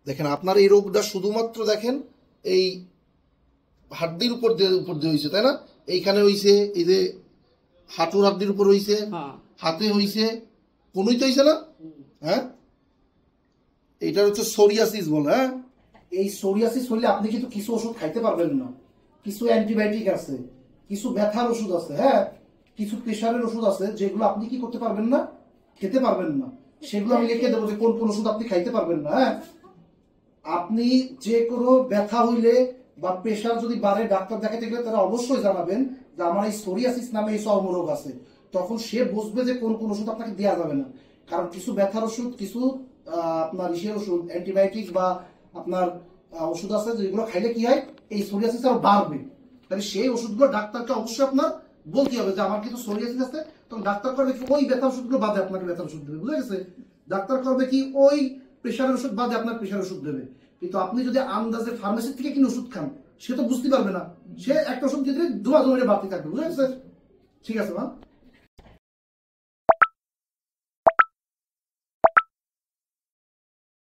দেখেন আপনার এই রোগটা শুধুমাত্র দেখেন এই হাড্ডির উপর দিয়ে হয়েছে, তাই না? এইখানে হইছে, এই যে হাঁটুর হাড্ডির উপর হইছে, হাতে হইছে, কোনোই তো হইছে না? হ্যাঁ, এইটা হচ্ছে সোরিয়াসিস বলে। হ্যাঁ, এই সোরিয়াসিস হলে আপনি কিন্তু কিছু ওষুধ খাইতে পারবেন না, কিছু অ্যান্টিবায়োটিক আছে, কিছু ব্যথার ওষুধ আছে, হ্যাঁ, কিছু প্রেশারের ওষুধ আছে, যেগুলো আপনি কি করতে পারবেন না, খেতে পারবেন না। সেগুলো আমি লিখে দেবো যে কোন কোন ওষুধ আপনি খাইতে পারবেন না। হ্যাঁ, আপনি যে কোনো ব্যথা হইলে বা প্রেশার যদি বাড়ে ডাক্তার দেখাতে গেলে তারা অবশ্যই জানাবেন যে আমার এই সোরিয়াসিস নামে এই চর্মরোগ আছে। তখন সে বুঝবে যে কোন কোন ওষুধ আপনাকে দেওয়া যাবে না। কারণ কিছু ব্যথার ওষুধ, কিছু আপনার ইসের ওষুধ, অ্যান্টিবায়োটিক বা আপনার ওষুধ আছে যেগুলো খাইলে কি হয়, এই সোরিয়াসিস আরো বাড়বে। তাহলে সেই ওষুধগুলো ডাক্তারকে অবশ্যই আপনার বলতে হবে যে আমার কিন্তু সোরিয়াসিস আছে। তখন ডাক্তার করবে কি, ওই ব্যথার ওষুধগুলো বাদে আপনাকে ব্যথার ওষুধ দেবে, বুঝে গেছে? ডাক্তার করবে কি, ওই প্রেশারের ওষুধ বাদে আপনার প্রেশার ওষুধ দেবে। কিন্তু আপনি যদি আন্দাজে ফার্মেসি থেকে কিনে ওষুধ খান, সে তো বুঝতে পারবে না, সে একটা ওষুধ দিয়ে ধোয়া ধরে বাড়তে থাকবে, বুঝে গেছে? ঠিক আছে মা।